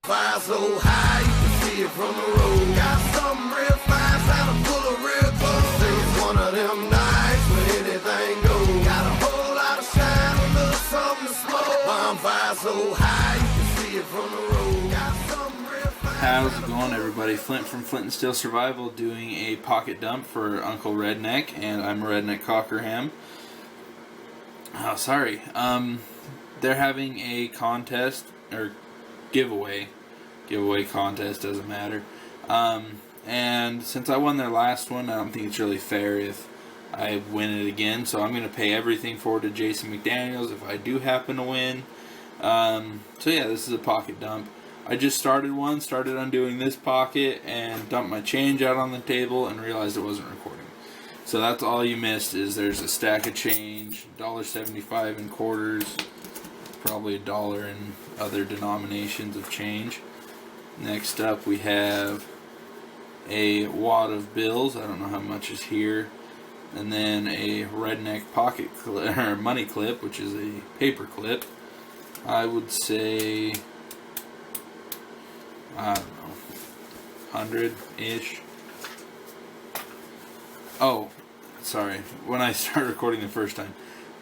Fire so high you can see it from the road. Got something real fine, sound full of real clothes. Say it's one of them nights when anything goes. Got a whole lot of shine, a little something to smoke. Bonfire so high you can see it from the road. Got something real fine. How's it going, everybody? Flint from Flint and Steel Survival doing a pocket dump for Uncle Redneck, and I'm Redneck Cockerham. Oh, sorry. They're having a contest, or giveaway contest, doesn't matter. And since I won their last one, I don't think it's really fair if I win it again. So I'm going to pay everything forward to Jason McDaniels if I do happen to win. So yeah, this is a pocket dump. I just started undoing this pocket and dumped my change out on the table and realized it wasn't recording. So that's all you missed, is there's a stack of change, $1.75 in quarters, probably $1 in other denominations of change. Next up we have a wad of bills. I don't know how much is here. And then a Redneck pocket clip, or money clip, which is a paper clip. I would say, I don't know, 100-ish. Oh, sorry. When I started recording the first time,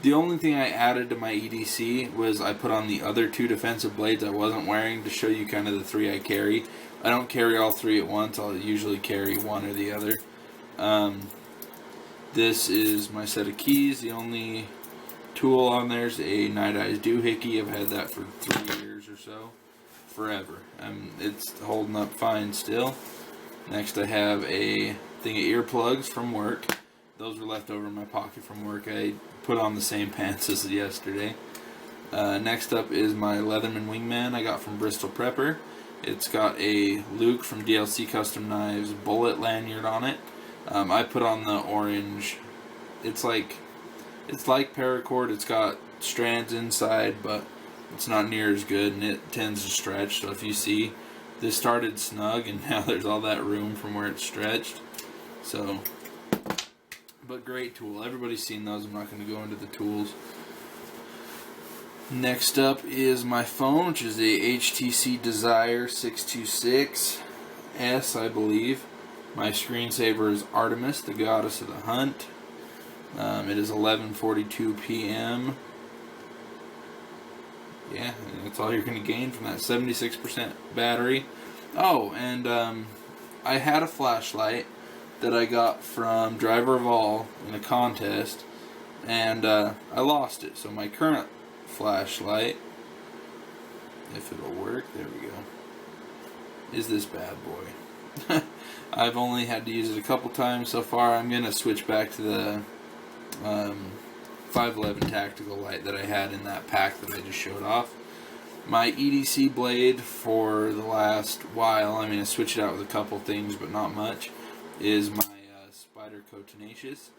the only thing I added to my EDC was I put on the other two defensive blades I wasn't wearing to show you kind of the three I carry. I don't carry all three at once. I'll usually carry one or the other. This is my set of keys. The only tool on there is a Night Eyes doohickey. I've had that for 3 years or so. Forever. It's holding up fine still. Next I have a thing of earplugs from work. Those were left over in my pocket from work. I put on the same pants as yesterday. Next up is my Leatherman Wingman I got from Bristol Prepper. It's got a Luke from DLC Custom Knives bullet lanyard on it. I put on the orange. It's like paracord. It's got strands inside, but it's not near as good, and it tends to stretch. So if you see, this started snug, and now there's all that room from where it's stretched. So, but great tool. Everybody's seen those. I'm not going to go into the tools. Next up is my phone, which is a HTC Desire 626S, I believe. My screensaver is Artemis, the goddess of the hunt. It is 11:42 p.m. Yeah, that's all you're going to gain from that 76% battery. Oh, and I had a flashlight that I got from Driver of All in a contest, and I lost it. So my current flashlight, if it'll work, there we go, is this bad boy. I've only had to use it a couple times so far. I'm going to switch back to the 511 tactical light that I had in that pack that I just showed off. My EDC blade for the last while, I mean I switched it out with a couple things but not much, is my Spyderco Tenacious.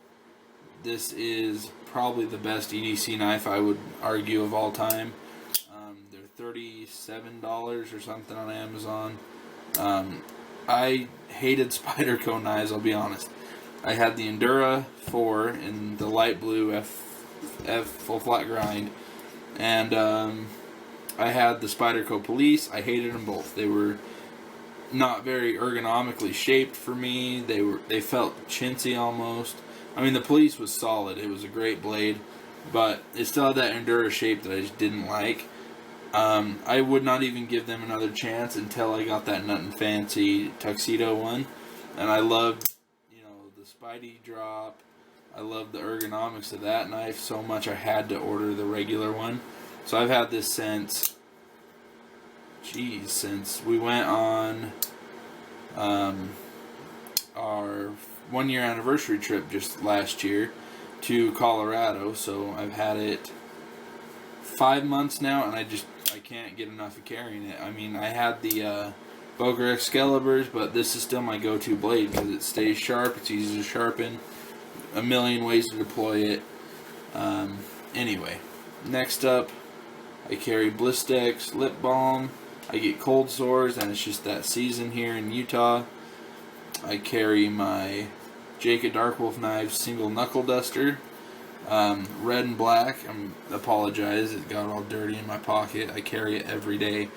This is probably the best EDC knife, I would argue, of all time. They're $37 or something on Amazon. I hated Spyderco knives, I'll be honest. I had the Endura 4 in the light blue F full flat grind, and I had the Spyderco Police. I hated them both. They were not very ergonomically shaped for me. They felt chintzy almost. I mean, the Police was solid. It was a great blade, but it still had that Endura shape that I just didn't like. I would not even give them another chance until I got that Nut and Fancy Tuxedo one, and I loved, the Spidey drop. I love the ergonomics of that knife so much I had to order the regular one. So I've had this since we went on our 1-year anniversary trip just last year to Colorado. So I've had it 5 months now, and I can't get enough of carrying it. I mean, I had the Boker Excaliburs, but this is still my go-to blade because it stays sharp, it's easy to sharpen, a million ways to deploy it. Anyway, next up, I carry Blistex lip balm. I get cold sores, and it's just that season here in Utah. I carry my Jaka Darkwolf Knives single knuckle duster. Red and black. I apologize, it got all dirty in my pocket. I carry it every day.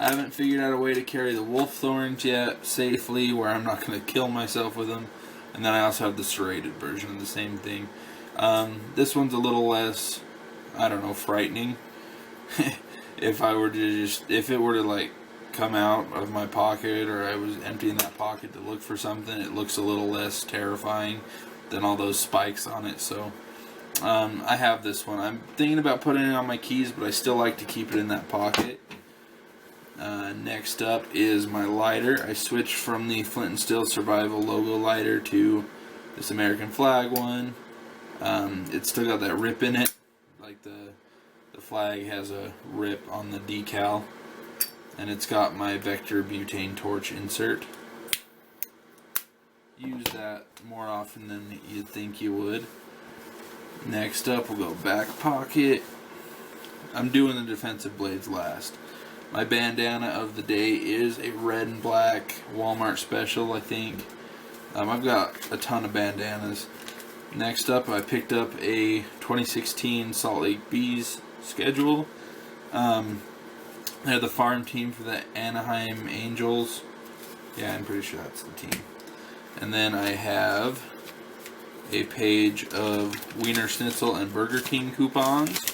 I haven't figured out a way to carry the wolf thorns yet safely where I'm not going to kill myself with them. And then I also have the serrated version of the same thing. This one's a little less, I don't know, frightening. If it were to like come out of my pocket, or I was emptying that pocket to look for something, it looks a little less terrifying than all those spikes on it. So I have this one. I'm thinking about putting it on my keys, but I still like to keep it in that pocket. Next up is my lighter. I switched from the Flint and Steel Survival logo lighter to this American flag one. It's still got that rip in it, like the flag has a rip on the decal, and it's got my Vector butane torch insert. Use that more often than you'd think you would. Next up, we'll go back pocket. I'm doing the defensive blades last. My bandana of the day is a red and black Walmart special, I think. I've got a ton of bandanas. Next up, I picked up a 2016 Salt Lake Bees schedule. They're the farm team for the Anaheim Angels. Yeah, I'm pretty sure that's the team. And then I have a page of Wiener Schnitzel and Burger King coupons.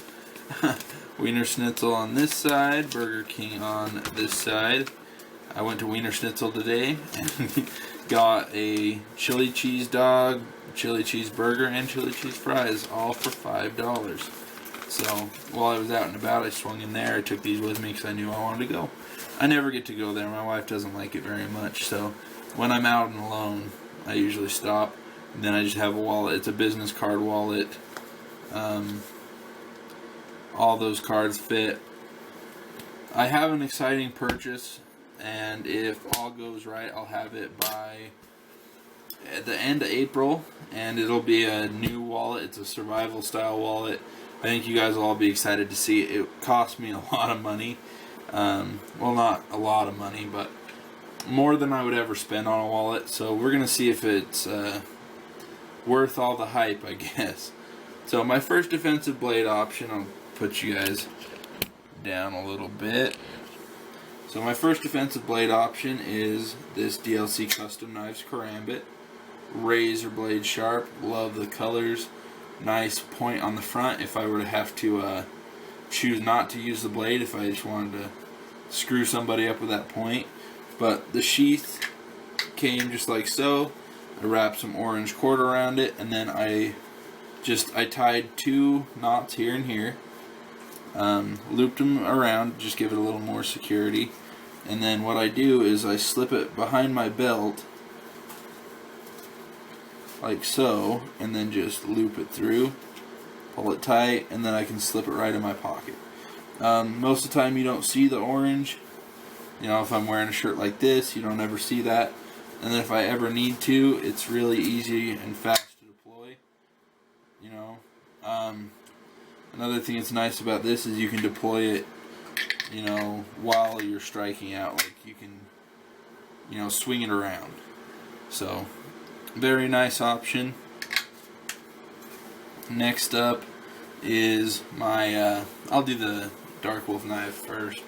Wiener Schnitzel on this side, Burger King on this side. I went to Wiener Schnitzel today and got a chili cheese dog, chili cheese burger, and chili cheese fries, all for $5. So while I was out and about, I swung in there. I took these with me because I knew I wanted to go. I never get to go there. My wife doesn't like it very much. So when I'm out and alone, I usually stop. And then I just have a wallet. It's a business card wallet. All those cards fit. I have an exciting purchase, and if all goes right, I'll have it by the end of April, and it'll be a new wallet. It's a survival style wallet. I think you guys will all be excited to see it. It cost me a lot of money. Well, not a lot of money, but more than I would ever spend on a wallet. So we're going to see if it's worth all the hype, I guess. So my first defensive blade option, I'll put you guys down a little bit. So my first defensive blade option is this DLC Custom Knives Karambit. Razor blade sharp. Love the colors. Nice point on the front if I were to have to choose not to use the blade, if I just wanted to screw somebody up with that point. But the sheath came just like so. I wrapped some orange cord around it, and then I tied 2 knots here and here. Looped them around, just give it a little more security. And then what I do is I slip it behind my belt, like so, and then just loop it through, pull it tight, and then I can slip it right in my pocket. Most of the time you don't see the orange. You know, if I'm wearing a shirt like this, you don't ever see that. And then if I ever need to, it's really easy and fast to deploy. You know, another thing that's nice about this is you can deploy it, you know, while you're striking out. Like you can, you know, swing it around. So, very nice option. Next up is my, I'll do the Dark Wolf knife first.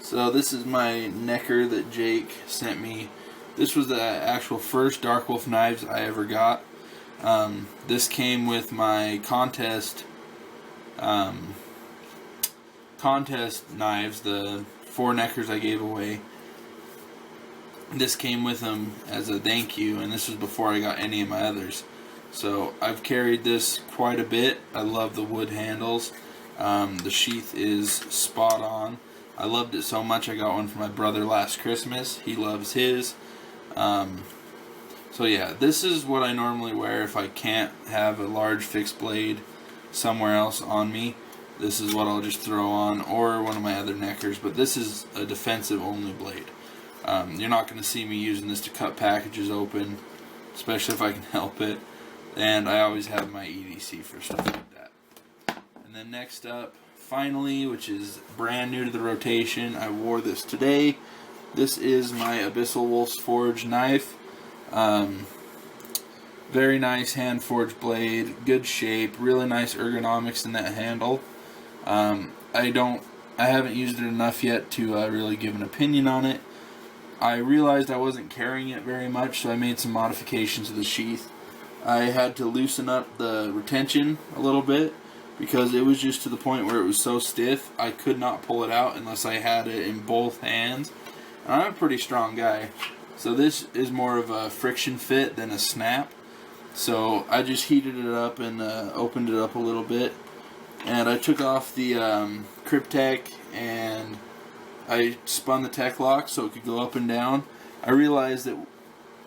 So this is my necker that Jake sent me. This was the actual first Dark Wolf knives I ever got. This came with my contest knives, the 4 neckers I gave away. This came with them as a thank you, and this was before I got any of my others. So I've carried this quite a bit. I love the wood handles. The sheath is spot on. I loved it so much I got one for my brother last Christmas. He loves his. So yeah, this is what I normally wear if I can't have a large fixed blade somewhere else on me. This is what I'll just throw on, or one of my other neckers, but this is a defensive only blade. You're not going to see me using this to cut packages open, especially if I can help it. And I always have my EDC for stuff like that. And then next up, finally, which is brand new to the rotation, I wore this today. This is my Abyssal Wolf's Forge knife. Very nice hand forged blade, good shape, really nice ergonomics in that handle. I don't I haven't used it enough yet to really give an opinion on it. I realized I wasn't carrying it very much, so I made some modifications to the sheath. I had to loosen up the retention a little bit because it was just to the point where it was so stiff I could not pull it out unless I had it in both hands. And I'm a pretty strong guy, so this is more of a friction fit than a snap. So I just heated it up and opened it up a little bit, and I took off the Cryptech and I spun the tech lock so it could go up and down. I realized that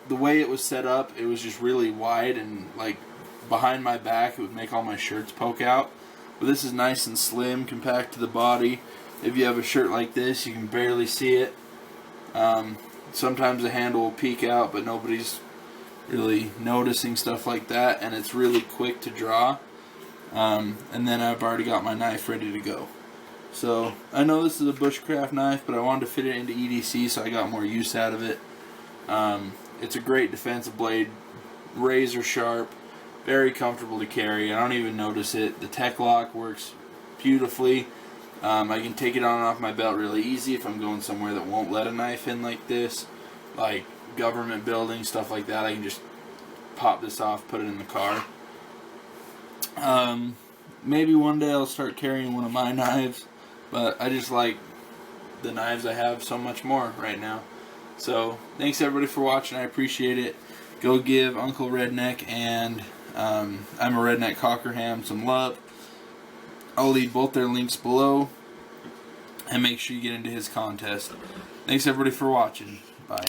the way it was set up, it was just really wide, and like behind my back it would make all my shirts poke out. But this is nice and slim, compact to the body. If you have a shirt like this, you can barely see it. Sometimes the handle will peek out, but nobody's really noticing stuff like that, and it's really quick to draw. And then I've already got my knife ready to go. So I know this is a bushcraft knife, but I wanted to fit it into EDC so I got more use out of it. It's a great defensive blade, razor sharp, very comfortable to carry. I don't even notice it. The tech lock works beautifully. I can take it on and off my belt really easy if I'm going somewhere that won't let a knife in like this, like government buildings, stuff like that. I can just pop this off, put it in the car. Maybe one day I'll start carrying one of my knives, but I just like the knives I have so much more right now. So thanks everybody for watching. I appreciate it. Go give Uncle Redneck and I'm a Redneck Cockerham some love. I'll leave both their links below, and make sure you get into his contest. Thanks everybody for watching. Bye.